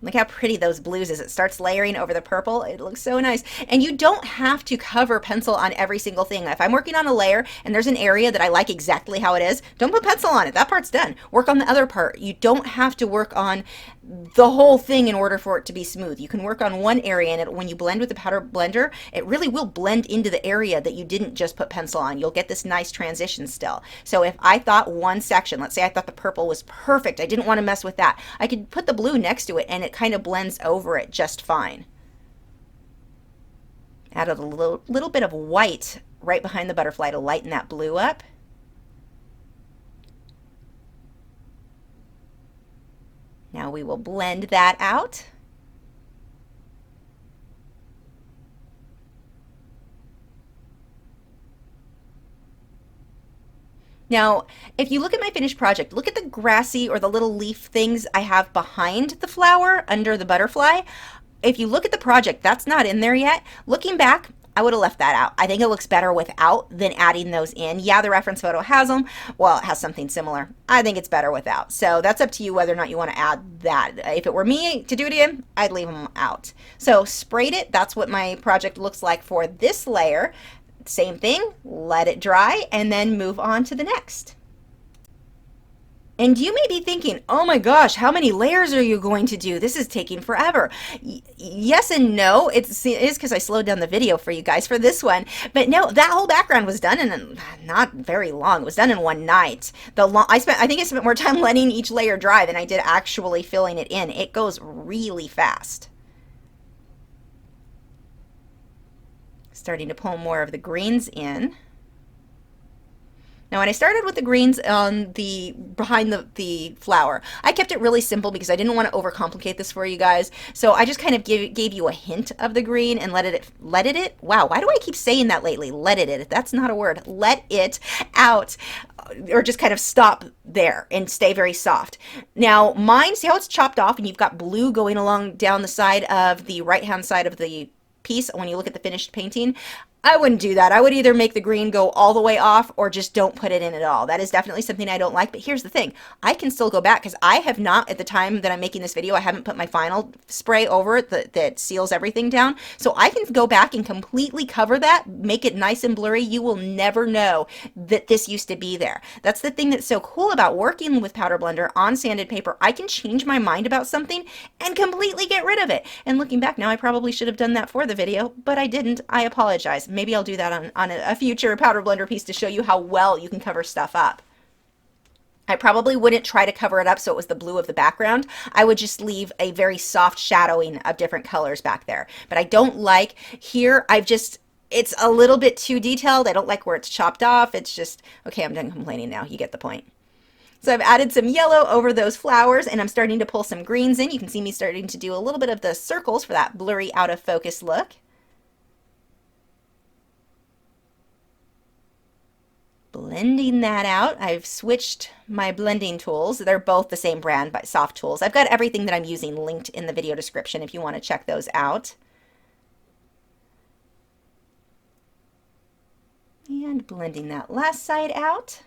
Look how pretty those blues is. It starts layering over the purple. It looks so nice. And you don't have to cover pencil on every single thing. If I'm working on a layer and there's an area that I like exactly how it is, don't put pencil on it. That part's done. Work on the other part. You don't have to work on the whole thing in order for it to be smooth. You can work on one area, and when you blend with the powder blender, it really will blend into the area that you didn't just put pencil on. You'll get this nice transition still. So if I thought one section, let's say I thought the purple was perfect, I didn't want to mess with that, I could put the blue next to it and it kind of blends over it just fine. Added a little bit of white right behind the butterfly to lighten that blue up. Now we will blend that out. Now, if you look at my finished project, look at the grassy or the little leaf things I have behind the flower under the butterfly. If you look at the project, that's not in there yet. Looking back, I would have left that out. I think it looks better without than adding those in. Yeah, the reference photo has them. Well, it has something similar. I think it's better without. So that's up to you whether or not you want to add that. If it were me to do it again, I'd leave them out. So sprayed it. That's what my project looks like for this layer. Same thing, let it dry, and then move on to the next. And you may be thinking, oh my gosh, how many layers are you going to do? This is taking forever. Yes and no. It is because I slowed down the video for you guys for this one. But no, that whole background was done in not very long. It was done in one night. I think I spent more time letting each layer dry than I did actually filling it in. It goes really fast. Starting to pull more of the greens in. Now when I started with the greens on behind the flower, I kept it really simple because I didn't want to overcomplicate this for you guys. So I just kind of gave you a hint of the green and let it, wow, why do I keep saying that lately? Let it, that's not a word. Let it out, or just kind of stop there and stay very soft. Now mine, see how it's chopped off and you've got blue going along down the side of the right-hand side of the piece when you look at the finished painting? I wouldn't do that. I would either make the green go all the way off or just don't put it in at all. That is definitely something I don't like, but here's the thing. I can still go back because I have not, at the time that I'm making this video, I haven't put my final spray over it that seals everything down. So I can go back and completely cover that, make it nice and blurry. You will never know that this used to be there. That's the thing that's so cool about working with powder blender on sanded paper. I can change my mind about something and completely get rid of it. And looking back now, I probably should have done that for the video, but I didn't. I apologize. Maybe I'll do that on a future powder blender piece to show you how well you can cover stuff up. I probably wouldn't try to cover it up so it was the blue of the background. I would just leave a very soft shadowing of different colors back there. But I don't like, here I've just it's a little bit too detailed. I don't like where it's chopped off. It's just, okay, I'm done complaining now. You get the point. So I've added some yellow over those flowers, and I'm starting to pull some greens in. You can see me starting to do a little bit of the circles for that blurry, out of focus look. Blending that out. I've switched my blending tools. They're both the same brand, but Soft Tools. I've got everything that I'm using linked in the video description if you want to check those out. And blending that last side out.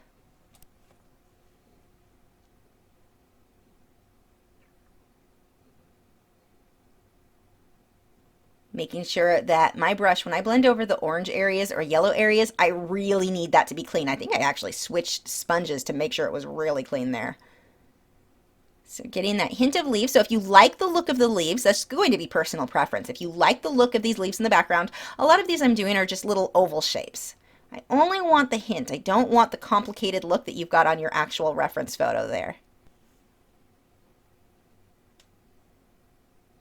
Making sure that my brush, when I blend over the orange areas or yellow areas, I really need that to be clean. I think I actually switched sponges to make sure it was really clean there. So getting that hint of leaves. So if you like the look of the leaves, that's going to be personal preference. If you like the look of these leaves in the background, a lot of these I'm doing are just little oval shapes. I only want the hint. I don't want the complicated look that you've got on your actual reference photo there.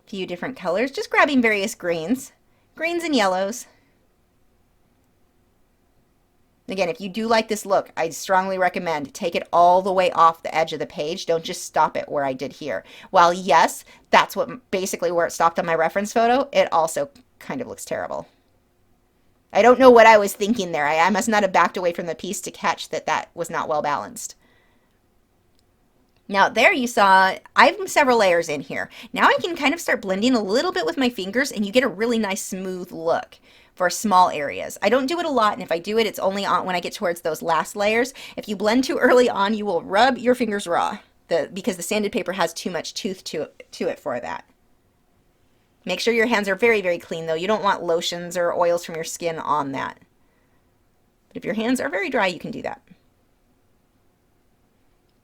Few different colors, just grabbing various greens and yellows. Again, if you do like this look, I strongly recommend take it all the way off the edge of the page. Don't just stop it where I did here. While yes, that's what basically where it stopped on my reference photo, it also kind of looks terrible. I don't know what I was thinking there. I must not have backed away from the piece to catch that that was not well balanced. Now there you saw, I have several layers in here. Now I can kind of start blending a little bit with my fingers and you get a really nice smooth look for small areas. I don't do it a lot, and if I do it, it's only on when I get towards those last layers. If you blend too early on, you will rub your fingers raw because the sanded paper has too much tooth to it for that. Make sure your hands are very, very clean though. You don't want lotions or oils from your skin on that. But if your hands are very dry, you can do that.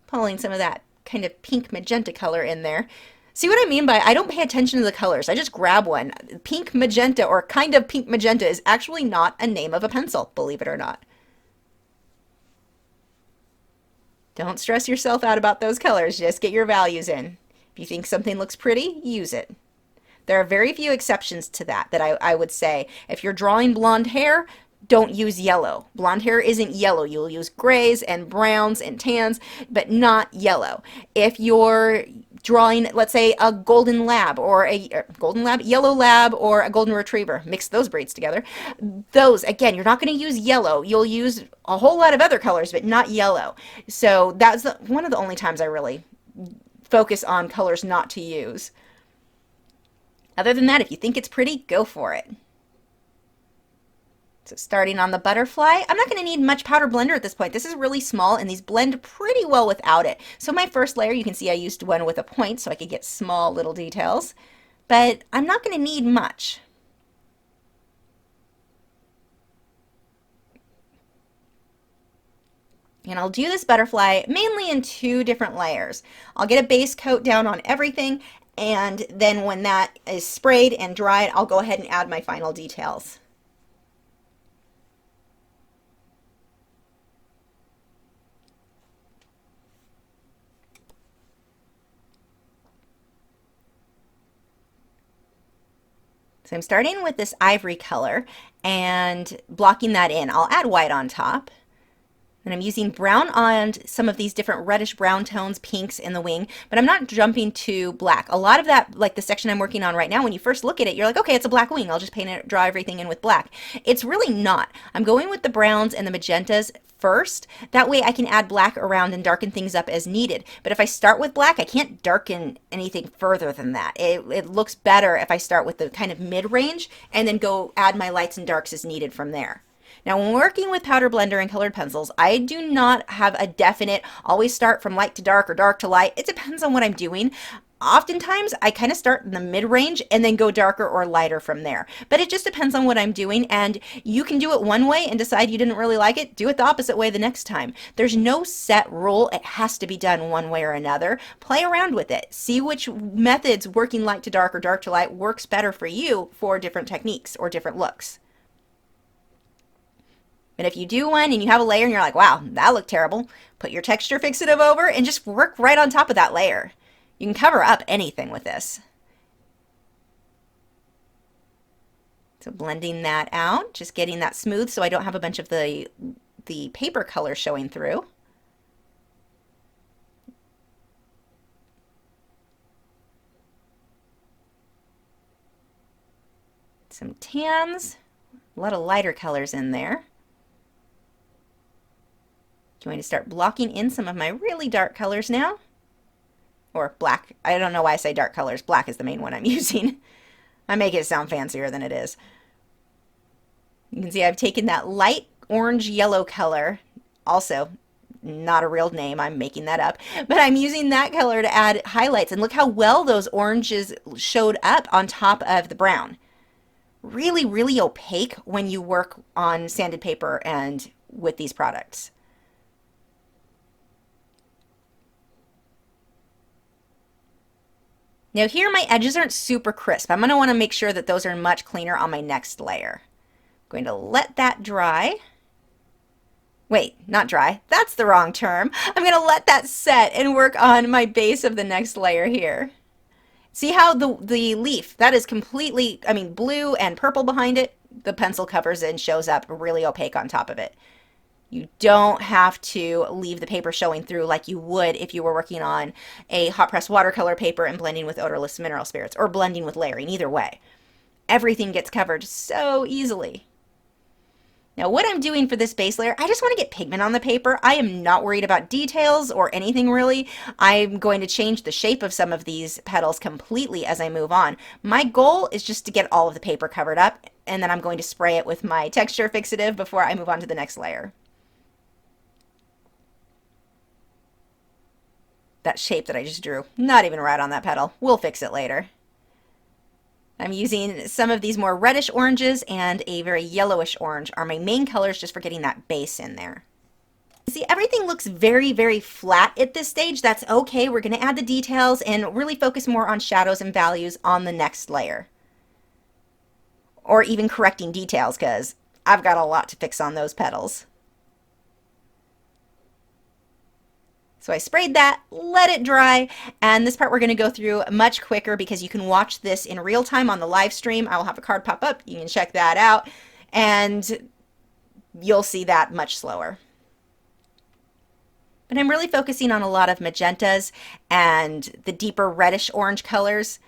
Pulling some of that kind of pink magenta color in there. See what I mean by I don't pay attention to the colors. I just grab one. Pink magenta or kind of pink magenta is actually not a name of a pencil, believe it or not. Don't stress yourself out about those colors. Just get your values in. If you think something looks pretty, use it. There are very few exceptions to that I would say. If you're drawing blonde hair, don't use yellow. Blonde hair isn't yellow. You'll use grays and browns and tans, but not yellow. If you're drawing, let's say, a golden lab or yellow lab or a golden retriever, mix those breeds together. Those, again, you're not going to use yellow. You'll use a whole lot of other colors, but not yellow. So that's one of the only times I really focus on colors not to use. Other than that, if you think it's pretty, go for it. So starting on the butterfly, I'm not going to need much powder blender at this point. This is really small and these blend pretty well without it. So my first layer, you can see I used one with a point so I could get small little details, but I'm not going to need much. And I'll do this butterfly mainly in 2 different layers. I'll get a base coat down on everything, and then when that is sprayed and dried, I'll go ahead and add my final details. So I'm starting with this ivory color and blocking that in. I'll add white on top. And I'm using brown on some of these different reddish brown tones, pinks in the wing, but I'm not jumping to black. A lot of that, like the section I'm working on right now, when you first look at it, you're like, okay, it's a black wing. I'll just paint it, draw everything in with black. It's really not. I'm going with the browns and the magentas first. That way I can add black around and darken things up as needed. But if I start with black, I can't darken anything further than that. It looks better if I start with the kind of mid-range and then go add my lights and darks as needed from there. Now, when working with powder blender and colored pencils, I do not have a definite always start from light to dark or dark to light. It depends on what I'm doing. Oftentimes, I kind of start in the mid-range and then go darker or lighter from there. But it just depends on what I'm doing, and you can do it one way and decide you didn't really like it. Do it the opposite way the next time. There's no set rule. It has to be done one way or another. Play around with it. See which methods working light to dark or dark to light works better for you for different techniques or different looks. But if you do one and you have a layer and you're like, wow, that looked terrible, put your texture fixative over and just work right on top of that layer. You can cover up anything with this. So blending that out, just getting that smooth so I don't have a bunch of the paper color showing through. Some tans, a lot of lighter colors in there. Going to start blocking in some of my really dark colors now. Or black. I don't know why I say dark colors. Black is the main one I'm using. I make it sound fancier than it is. You can see I've taken that light orange yellow color, also not a real name, I'm making that up, but I'm using that color to add highlights, and look how well those oranges showed up on top of the brown. Really, really opaque when you work on sanded paper and with these products. Now here my edges aren't super crisp. I'm going to want to make sure that those are much cleaner on my next layer. I'm going to let that dry. Wait, not dry. That's the wrong term. I'm going to let that set and work on my base of the next layer here. See how the leaf, that is completely, I mean, blue and purple behind it. The pencil covers and shows up really opaque on top of it. You don't have to leave the paper showing through like you would if you were working on a hot press watercolor paper and blending with odorless mineral spirits, or blending with layering, either way. Everything gets covered so easily. Now what I'm doing for this base layer, I just want to get pigment on the paper. I am not worried about details or anything really. I'm going to change the shape of some of these petals completely as I move on. My goal is just to get all of the paper covered up, and then I'm going to spray it with my texture fixative before I move on to the next layer. That shape that I just drew, not even right on that petal. We'll fix it later. I'm using some of these more reddish oranges, and a very yellowish orange are my main colors just for getting that base in there. See, everything looks very, very flat at this stage. That's okay. We're going to add the details and really focus more on shadows and values on the next layer. Or even correcting details, because I've got a lot to fix on those petals. So I sprayed that, let it dry, and this part we're going to go through much quicker because you can watch this in real time on the live stream. I will have a card pop up. You can check that out, and you'll see that much slower. But I'm really focusing on a lot of magentas and the deeper reddish orange colors,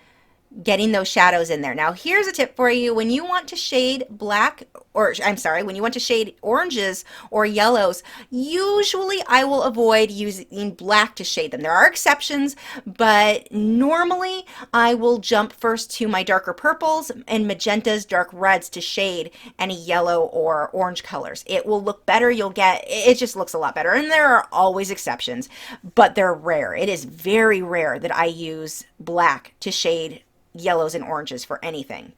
getting those shadows in there. Now here's a tip for you. When you want to shade black, or I'm sorry, when you want to shade oranges or yellows, usually I will avoid using black to shade them. There are exceptions, but normally I will jump first to my darker purples and magentas, dark reds to shade any yellow or orange colors. It will look better. It just looks a lot better. And there are always exceptions, but they're rare. It is very rare that I use black to shade yellows and oranges for anything.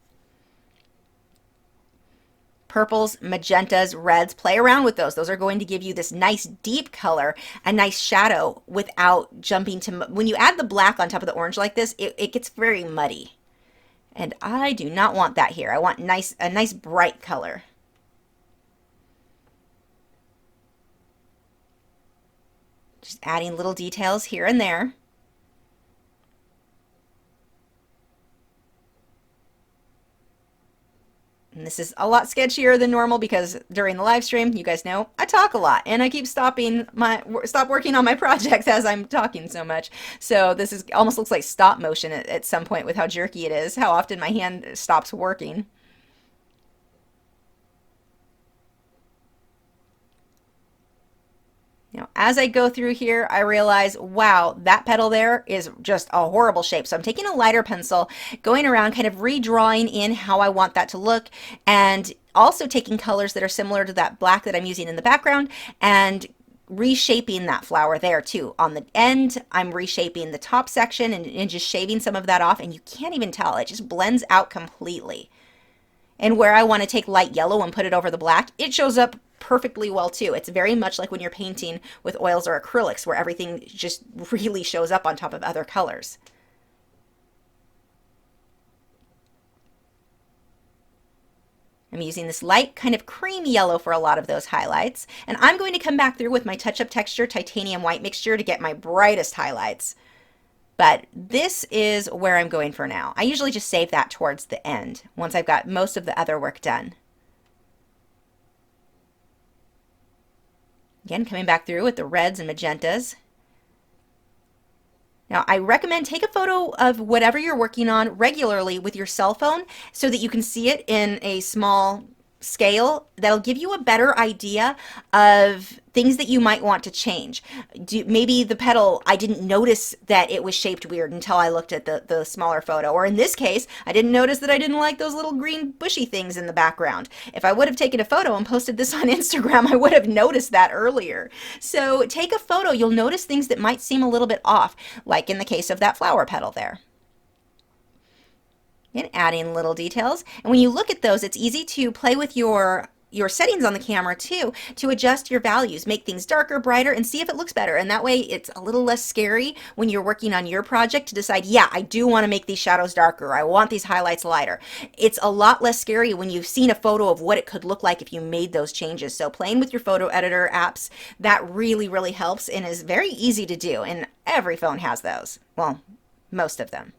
Purples, magentas, reds, play around with those. Those are going to give you this nice deep color, a nice shadow without jumping to, when you add the black on top of the orange like this, it gets very muddy. And I do not want that here. I want a nice bright color. Just adding little details here and there. And this is a lot sketchier than normal because during the live stream, you guys know, I talk a lot and I keep stop working on my projects as I'm talking so much. So this is almost looks like stop motion at some point with how jerky it is, how often my hand stops working. Now, as I go through here, I realize, wow, that petal there is just a horrible shape. So I'm taking a lighter pencil, going around, kind of redrawing in how I want that to look, and also taking colors that are similar to that black that I'm using in the background, and reshaping that flower there too. On the end, I'm reshaping the top section and just shaving some of that off, and you can't even tell. It just blends out completely. And where I want to take light yellow and put it over the black, it shows up perfectly well too. It's very much like when you're painting with oils or acrylics, where everything just really shows up on top of other colors. I'm using this light kind of cream yellow for a lot of those highlights, and I'm going to come back through with my touch-up texture titanium white mixture to get my brightest highlights. But this is where I'm going for now. I usually just save that towards the end once I've got most of the other work done. Again, coming back through with the reds and magentas. Now, I recommend take a photo of whatever you're working on regularly with your cell phone so that you can see it in a small scale. That'll give you a better idea of things that you might want to change. Maybe the petal, I didn't notice that it was shaped weird until I looked at the smaller photo. Or in this case, I didn't notice that I didn't like those little green bushy things in the background. If I would have taken a photo and posted this on Instagram, I would have noticed that earlier. So take a photo. You'll notice things that might seem a little bit off, like in the case of that flower petal there. And adding little details. And when you look at those, it's easy to play with your settings on the camera too, to adjust your values, make things darker, brighter, and see if it looks better. And that way it's a little less scary when you're working on your project to decide, yeah, I do want to make these shadows darker. I want these highlights lighter. It's a lot less scary when you've seen a photo of what it could look like if you made those changes. So playing with your photo editor apps, that really, really helps and is very easy to do. And every phone has those. Well, most of them.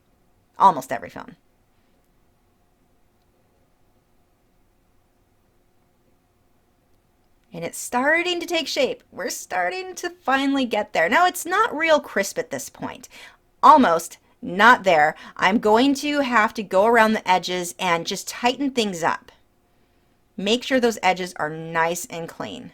Almost every phone. And it's starting to take shape. We're starting to finally get there. Now, it's not real crisp at this point. Almost not there. I'm going to have to go around the edges and just tighten things up. Make sure those edges are nice and clean.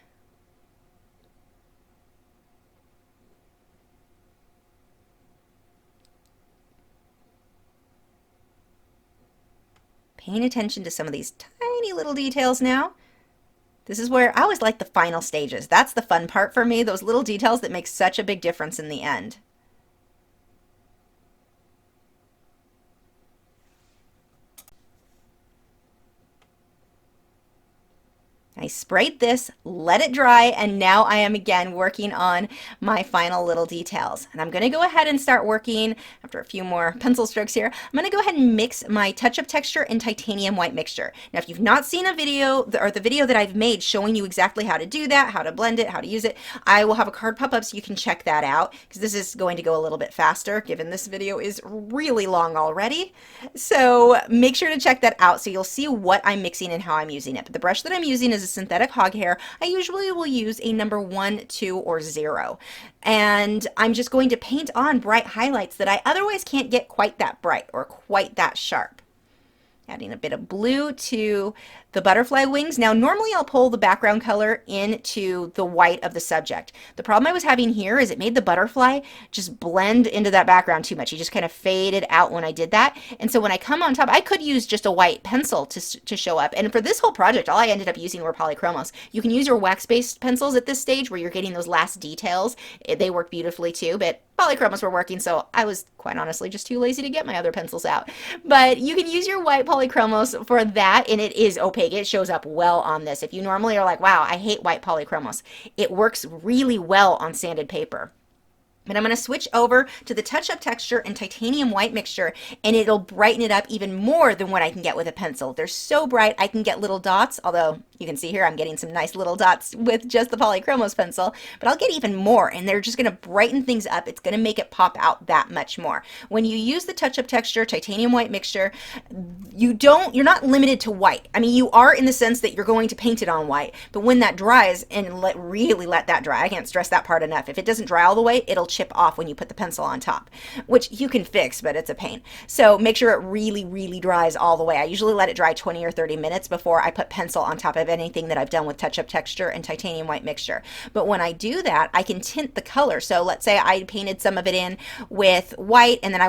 Paying attention to some of these tiny little details now. This is where I always like the final stages. That's the fun part for me, those little details that make such a big difference in the end. I sprayed this, let it dry, and now I am again working on my final little details. And I'm going to go ahead and start working, after a few more pencil strokes here, I'm going to go ahead and mix my touch-up texture and titanium white mixture. Now, if you've not seen a video, or the video that I've made showing you exactly how to do that, how to blend it, how to use it, I will have a card pop up so you can check that out, because this is going to go a little bit faster, given this video is really long already. So make sure to check that out so you'll see what I'm mixing and how I'm using it. But the brush that I'm using is a synthetic hog hair. I usually will use a number 1, 2, or 0. And I'm just going to paint on bright highlights that I otherwise can't get quite that bright or quite that sharp. Adding a bit of blue to the butterfly wings. Now, normally I'll pull the background color into the white of the subject. The problem I was having here is it made the butterfly just blend into that background too much. He just kind of faded out when I did that. And so when I come on top, I could use just a white pencil to show up. And for this whole project, all I ended up using were polychromos. You can use your wax-based pencils at this stage where you're getting those last details. They work beautifully too, but polychromos were working, so I was quite honestly just too lazy to get my other pencils out. But you can use your white polychromos for that, and it is opaque. It shows up well on this. If you normally are like, wow, I hate white polychromos, it works really well on sanded paper. But I'm going to switch over to the touch-up texture and titanium white mixture, and it'll brighten it up even more than what I can get with a pencil. They're so bright, I can get little dots, although you can see here I'm getting some nice little dots with just the polychromos pencil, but I'll get even more, and they're just going to brighten things up. It's going to make it pop out that much more. When you use the touch-up texture, titanium white mixture, you're not limited to white. I mean, you are in the sense that you're going to paint it on white, but when that dries, and really let that dry, I can't stress that part enough. If it doesn't dry all the way, it'll chip off when you put the pencil on top, which you can fix, but it's a pain. So make sure it really, really dries all the way. I usually let it dry 20 or 30 minutes before I put pencil on top of anything that I've done with touch-up texture and titanium white mixture. But when I do that, I can tint the color. So let's say I painted some of it in with white, and then I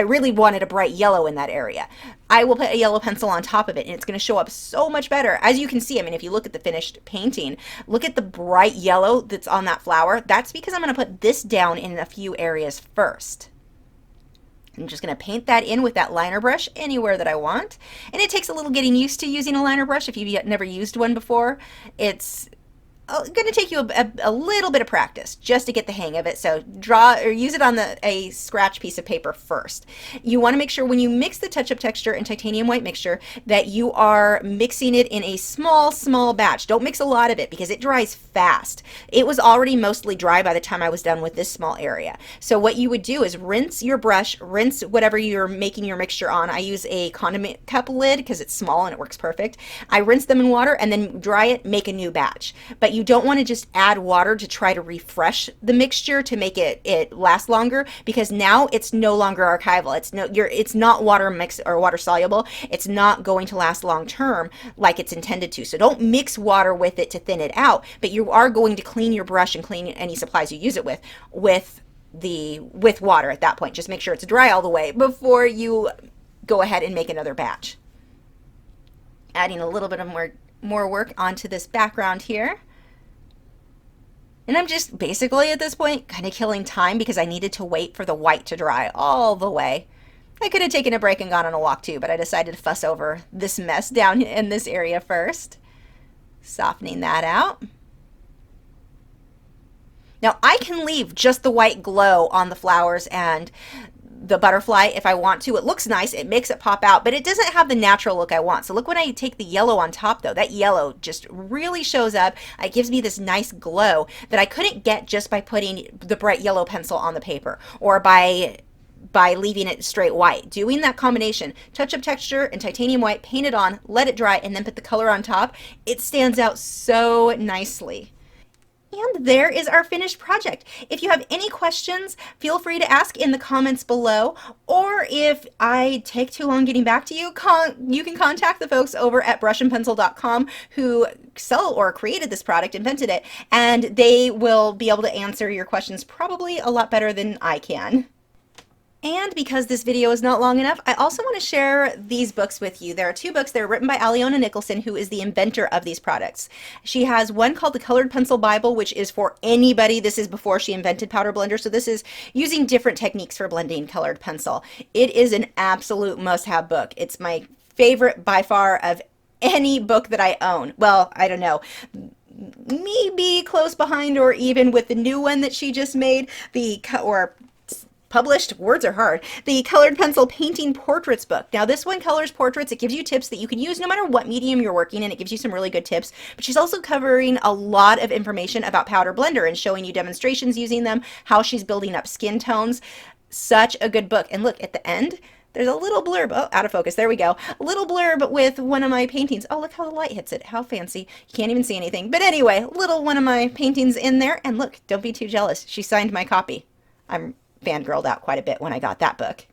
really wanted a bright yellow in that area. I will put a yellow pencil on top of it, and it's going to show up so much better. As you can see, I mean, if you look at the finished painting, look at the bright yellow that's on that flower. That's because I'm going to put this down in a few areas first. I'm just going to paint that in with that liner brush anywhere that I want. And it takes a little getting used to using a liner brush if you've never used one before. It's going to take you a little bit of practice just to get the hang of it. So draw or use it on a scratch piece of paper first. You want to make sure when you mix the touch-up texture and titanium white mixture that you are mixing it in a small batch. Don't mix a lot of it because it dries fast. It was already mostly dry by the time I was done with this small area. So what you would do is rinse your brush, rinse whatever you're making your mixture on. I use a condiment cup lid because it's small and it works perfect. I rinse them in water and then dry it, make a new batch. But you don't want to just add water to try to refresh the mixture to make it last longer, because now it's no longer archival. It's not water mix or water soluble. It's not going to last long term like it's intended to. So don't mix water with it to thin it out, but you are going to clean your brush and clean any supplies you use it with water at that point. Just make sure it's dry all the way before you go ahead and make another batch. Adding a little bit of more work onto this background here. And I'm just basically at this point kind of killing time because I needed to wait for the white to dry all the way. I could have taken a break and gone on a walk too, but I decided to fuss over this mess down in this area first. Softening that out. Now I can leave just the white glow on the flowers and the butterfly if I want to. It looks nice, it makes it pop out, but it doesn't have the natural look I want. So look, when I take the yellow on top though, that yellow just really shows up. It gives me this nice glow that I couldn't get just by putting the bright yellow pencil on the paper or by leaving it straight white. Doing that combination, touch-up texture and titanium white, paint it on, let it dry, and then put the color on top, it stands out so nicely. And there is our finished project. If you have any questions, feel free to ask in the comments below, or if I take too long getting back to you, you can contact the folks over at brushandpencil.com who sell or created this product, invented it, and they will be able to answer your questions probably a lot better than I can. And because this video is not long enough, I also want to share these books with you. There are two books. They're written by Aliona Nicholson, who is the inventor of these products. She has one called The Colored Pencil Bible, which is for anybody. This is before she invented powder blender, so this is using different techniques for blending colored pencil. It is an absolute must-have book. It's my favorite by far of any book that I own. Well, I don't know. Maybe close behind or even with the new one that she just made, published, words are hard, the Colored Pencil Painting Portraits book. Now this one colors portraits. It gives you tips that you can use no matter what medium you're working in. It gives you some really good tips, but she's also covering a lot of information about powder blender and showing you demonstrations using them, how she's building up skin tones. Such a good book. And look, at the end, there's a little blurb. Oh, out of focus. There we go. A little blurb with one of my paintings. Oh, look how the light hits it. How fancy. You can't even see anything. But anyway, little one of my paintings in there. And look, don't be too jealous. She signed my copy. I'm fangirled out quite a bit when I got that book.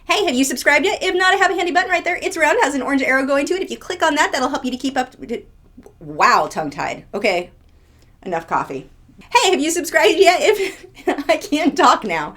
Hey, have you subscribed yet? If not, I have a handy button right there. It's round, has an orange arrow going to it. If you click on that, that'll help you to keep up. Wow, tongue-tied. Okay, enough coffee. Hey, have you subscribed yet? If I can't talk now.